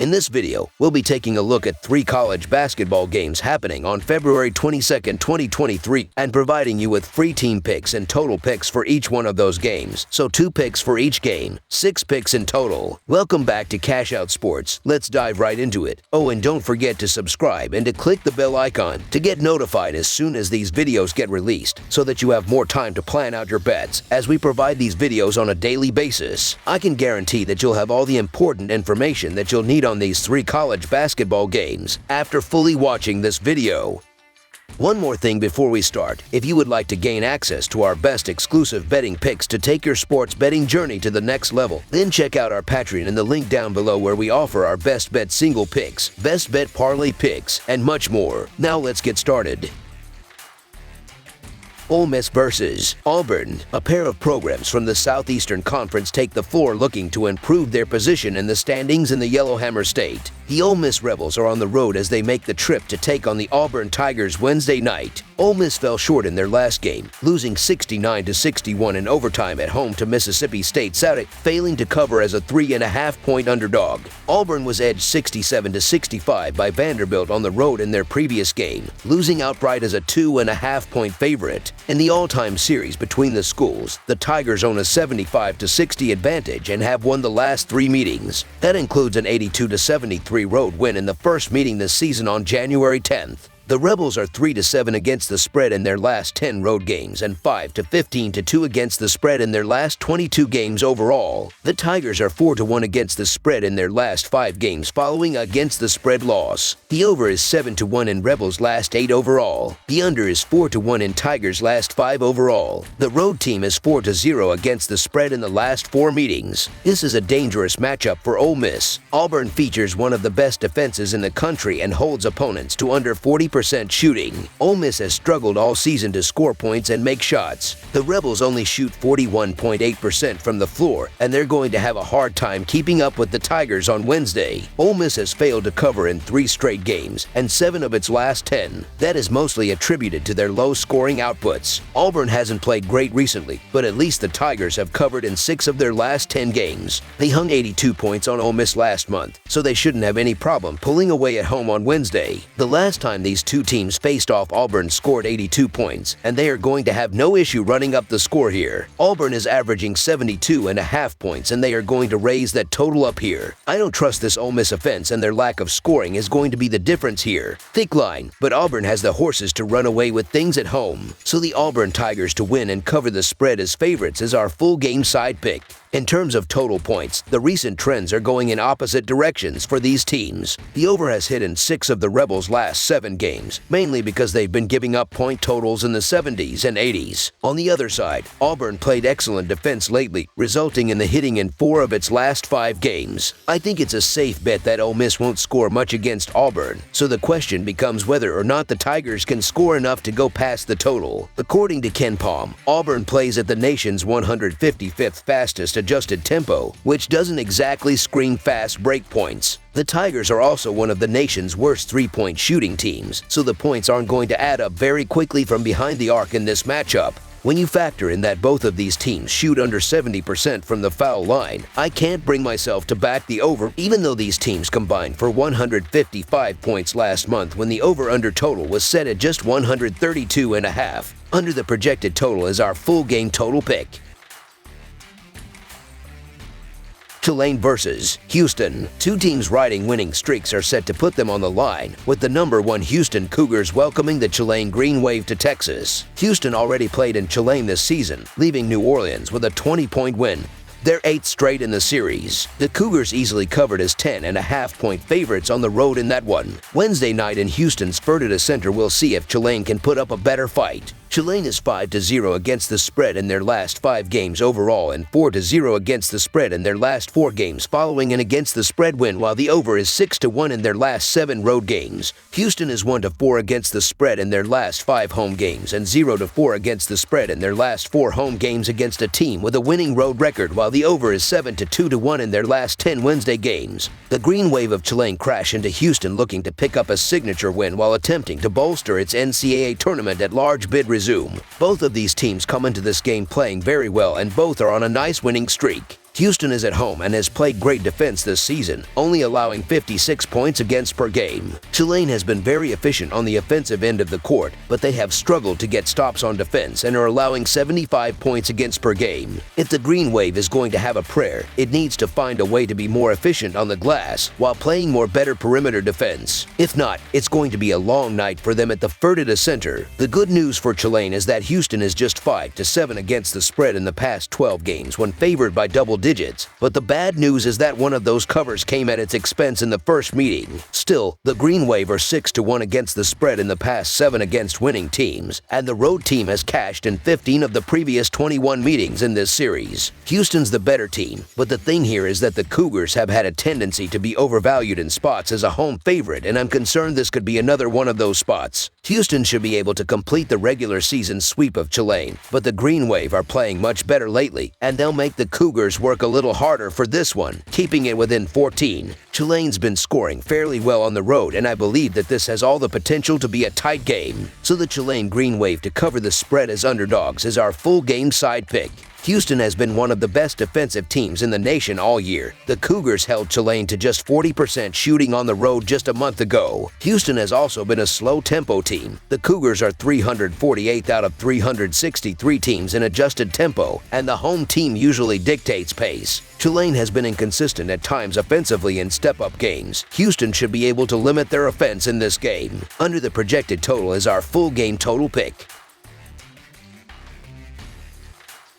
In this video, we'll be taking a look at 3 college basketball games happening on February 22, 2023, and providing you with free team picks and total picks for each one of those games. So 2 picks for each game, 6 picks in total. Welcome back to Cash Out Sports. Let's dive right into it. Oh, and don't forget to subscribe and to click the bell icon to get notified as soon as these videos get released, so that you have more time to plan out your bets as we provide these videos on a daily basis. I can guarantee that you'll have all the important information that you'll need on these 3 college basketball games after fully watching this video. One more thing before we start. If you would like to gain access to our best exclusive betting picks to take your sports betting journey to the next level, then check out our Patreon in the link down below, where we offer our best bet single picks, best bet parlay picks, and much more. Now let's get started. Ole Miss versus Auburn. A pair of programs from the Southeastern Conference take the floor looking to improve their position in the standings in the Yellowhammer State. The Ole Miss Rebels are on the road as they make the trip to take on the Auburn Tigers Wednesday night. Ole Miss fell short in their last game, losing 69-61 in overtime at home to Mississippi State Saturday, failing to cover as a 3.5-point underdog. Auburn was edged 67-65 by Vanderbilt on the road in their previous game, losing outright as a 2.5-point favorite. In the all-time series between the schools, the Tigers own a 75-60 advantage and have won the last 3 meetings. That includes an 82-73 road win in the first meeting this season on January 10th. The Rebels are 3-7 against the spread in their last 10 road games and 5-15-2 against the spread in their last 22 games overall. The Tigers are 4-1 against the spread in their last 5 games following against the spread loss. The over is 7-1 in Rebels' last 8 overall. The under is 4-1 in Tigers' last 5 overall. The road team is 4-0 against the spread in the last 4 meetings. This is a dangerous matchup for Ole Miss. Auburn features one of the best defenses in the country and holds opponents to under 40% shooting. Ole Miss has struggled all season to score points and make shots. The Rebels only shoot 41.8% from the floor, and they're going to have a hard time keeping up with the Tigers on Wednesday. Ole Miss has failed to cover in 3 straight games and 7 of its last 10. That is mostly attributed to their low-scoring outputs. Auburn hasn't played great recently, but at least the Tigers have covered in 6 of their last 10 games. They hung 82 points on Ole Miss last month, so they shouldn't have any problem pulling away at home on Wednesday. The last time these 2 teams faced off, Auburn scored 82 points, and they are going to have no issue running up the score here. Auburn is averaging 72.5 points, and they are going to raise that total up here. I don't trust this Ole Miss offense, and their lack of scoring is going to be the difference here. Thick line, but Auburn has the horses to run away with things at home. So the Auburn Tigers to win and cover the spread as favorites is our full game side pick. In terms of total points, the recent trends are going in opposite directions for these teams. The over has hit in 6 of the Rebels' last 7 games, mainly because they've been giving up point totals in the 70s and 80s. On the other side, Auburn played excellent defense lately, resulting in the hitting in 4 of its last 5 games. I think it's a safe bet that Ole Miss won't score much against Auburn, so the question becomes whether or not the Tigers can score enough to go past the total. According to Ken Palm, Auburn plays at the nation's 155th fastest adjusted tempo, which doesn't exactly scream fast break points. The Tigers are also one of the nation's worst 3-point shooting teams, so the points aren't going to add up very quickly from behind the arc in this matchup. When you factor in that both of these teams shoot under 70% from the foul line, I can't bring myself to back the over, even though these teams combined for 155 points last month when the over-under total was set at just 132.5. Under the projected total is our full game total pick. Tulane versus Houston. 2 teams riding winning streaks are set to put them on the line, with the number 1 Houston Cougars welcoming the Tulane Green Wave to Texas. Houston already played in Tulane this season, leaving New Orleans with a 20-point win. Their 8th straight in the series. The Cougars easily covered as 10.5-point favorites on the road in that one. Wednesday night in Houston's Fertitta Center, we'll see if Tulane can put up a better fight. Tulane is 5-0 against the spread in their last 5 games overall and 4-0 against the spread in their last 4 games following an against the spread win, while the over is 6-1 in their last 7 road games. Houston is 1-4 against the spread in their last 5 home games and 0-4 against the spread in their last 4 home games against a team with a winning road record, while the over is 7-2-1 in their last 10 Wednesday games. The Green Wave of Tulane crash into Houston looking to pick up a signature win while attempting to bolster its NCAA tournament at large bid resume. Both of these teams come into this game playing very well, and both are on a nice winning streak. Houston is at home and has played great defense this season, only allowing 56 points against per game. Tulane has been very efficient on the offensive end of the court, but they have struggled to get stops on defense and are allowing 75 points against per game. If the Green Wave is going to have a prayer, it needs to find a way to be more efficient on the glass while playing more better perimeter defense. If not, it's going to be a long night for them at the Fertitta Center. The good news for Tulane is that Houston is just 5-7 against the spread in the past 12 games when favored by double digits, but the bad news is that one of those covers came at its expense in the first meeting. Still, the Green Wave are 6-1 against the spread in the past 7 against winning teams, and the road team has cashed in 15 of the previous 21 meetings in this series. Houston's the better team, but the thing here is that the Cougars have had a tendency to be overvalued in spots as a home favorite, and I'm concerned this could be another one of those spots. Houston should be able to complete the regular season sweep of Tulane, but the Green Wave are playing much better lately, and they'll make the Cougars work a little harder for this one, keeping it within 14. Tulane's been scoring fairly well on the road, and I believe that this has all the potential to be a tight game. So the Tulane Green Wave to cover the spread as underdogs is our full game side pick. Houston has been one of the best defensive teams in the nation all year. The Cougars held Tulane to just 40% shooting on the road just a month ago. Houston has also been a slow-tempo team. The Cougars are 348th out of 363 teams in adjusted tempo, and the home team usually dictates pace. Tulane has been inconsistent at times offensively in step-up games. Houston should be able to limit their offense in this game. Under the projected total is our full game total pick.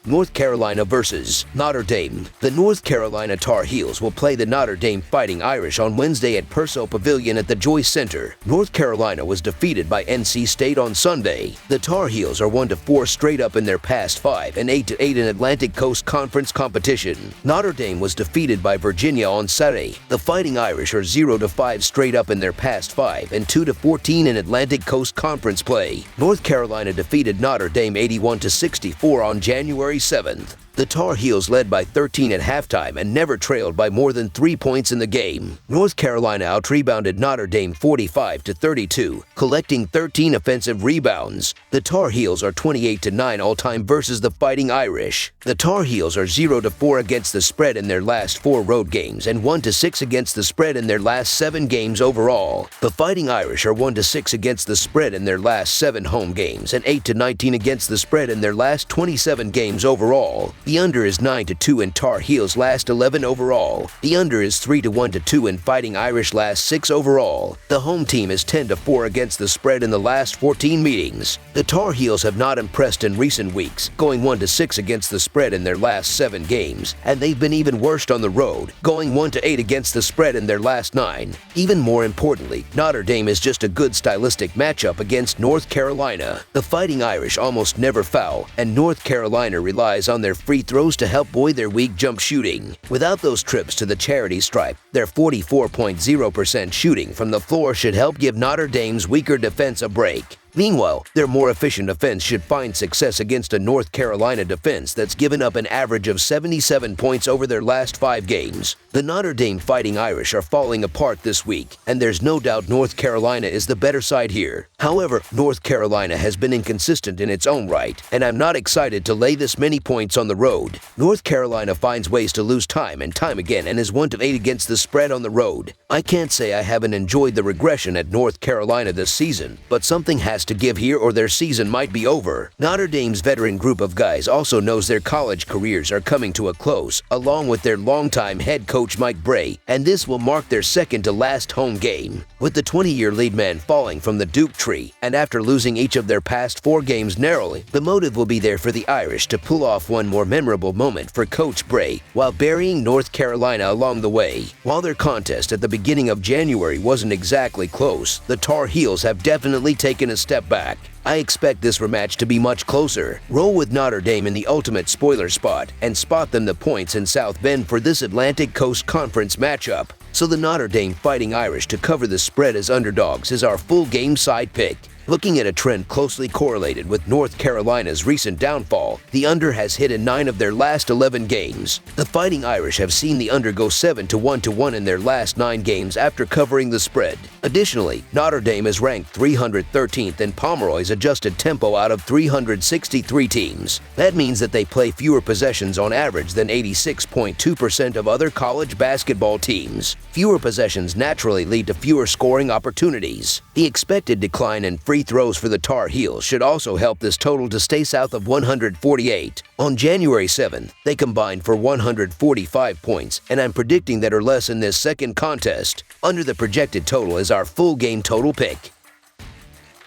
North Carolina versus Notre Dame. The North Carolina Tar Heels will play the Notre Dame Fighting Irish on Wednesday at Purcell Pavilion at the Joyce Center. North Carolina was defeated by NC State on Sunday. The Tar Heels are 1-4 straight up in their past 5 and 8-8 in Atlantic Coast Conference competition. Notre Dame was defeated by Virginia on Saturday. The Fighting Irish are 0-5 straight up in their past 5 and 2-14 in Atlantic Coast Conference play. North Carolina defeated Notre Dame 81-64 on January 7th. The Tar Heels led by 13 at halftime and never trailed by more than 3 points in the game. North Carolina out-rebounded Notre Dame 45-32, collecting 13 offensive rebounds. The Tar Heels are 28-9 all-time versus the Fighting Irish. The Tar Heels are 0-4 against the spread in their last 4 road games and 1-6 against the spread in their last 7 games overall. The Fighting Irish are 1-6 against the spread in their last 7 home games and 8-19 against the spread in their last 27 games overall. The under is 9-2 in Tar Heels last 11 overall. The under is 3-1-2 in Fighting Irish last 6 overall. The home team is 10-4 against the spread in the last 14 meetings. The Tar Heels have not impressed in recent weeks, going 1-6 against the spread in their last 7 games, and they've been even worse on the road, going 1-8 against the spread in their last 9. Even more importantly, Notre Dame is just a good stylistic matchup against North Carolina. The Fighting Irish almost never foul, and North Carolina relies on their free throws to help buoy their weak jump shooting. Without those trips to the charity stripe, their 44.0% shooting from the floor should help give Notre Dame's weaker defense a break. Meanwhile, their more efficient offense should find success against a North Carolina defense that's given up an average of 77 points over their last 5 games. The Notre Dame Fighting Irish are falling apart this week, and there's no doubt North Carolina is the better side here. However, North Carolina has been inconsistent in its own right, and I'm not excited to lay this many points on the road. North Carolina finds ways to lose time and time again and is 1-8 against the spread on the road. I can't say I haven't enjoyed the regression at North Carolina this season, but something has to give here or their season might be over. Notre Dame's veteran group of guys also knows their college careers are coming to a close, along with their longtime head coach Mike Bray, and this will mark their second to last home game. With the 20-year lead man falling from the Duke tree, and after losing each of their past 4 games narrowly, the motive will be there for the Irish to pull off one more memorable moment for Coach Bray while burying North Carolina along the way. While their contest at the beginning of January wasn't exactly close, the Tar Heels have definitely taken a step back. I expect this rematch to be much closer. Roll with Notre Dame in the ultimate spoiler spot and spot them the points in South Bend for this Atlantic Coast Conference matchup. So the Notre Dame Fighting Irish to cover the spread as underdogs is our full game side pick. Looking at a trend closely correlated with North Carolina's recent downfall, the under has hit in 9 of their last 11 games. The Fighting Irish have seen the under go 7-1 in their last 9 games after covering the spread. Additionally, Notre Dame is ranked 313th in Pomeroy's adjusted tempo out of 363 teams. That means that they play fewer possessions on average than 86.2% of other college basketball teams. Fewer possessions naturally lead to fewer scoring opportunities. The expected decline in free throws for the Tar Heels should also help this total to stay south of 148. On January 7th, they combined for 145 points, and I'm predicting that or less in this second contest. Under the projected total is our full game total pick.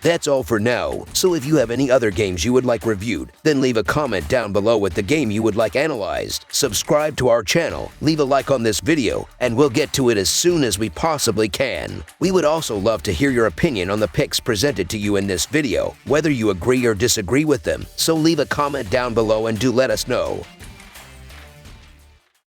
That's all for now, so if you have any other games you would like reviewed, then leave a comment down below with the game you would like analyzed. Subscribe to our channel, leave a like on this video, and we'll get to it as soon as we possibly can. We would also love to hear your opinion on the picks presented to you in this video, whether you agree or disagree with them, so leave a comment down below and do let us know.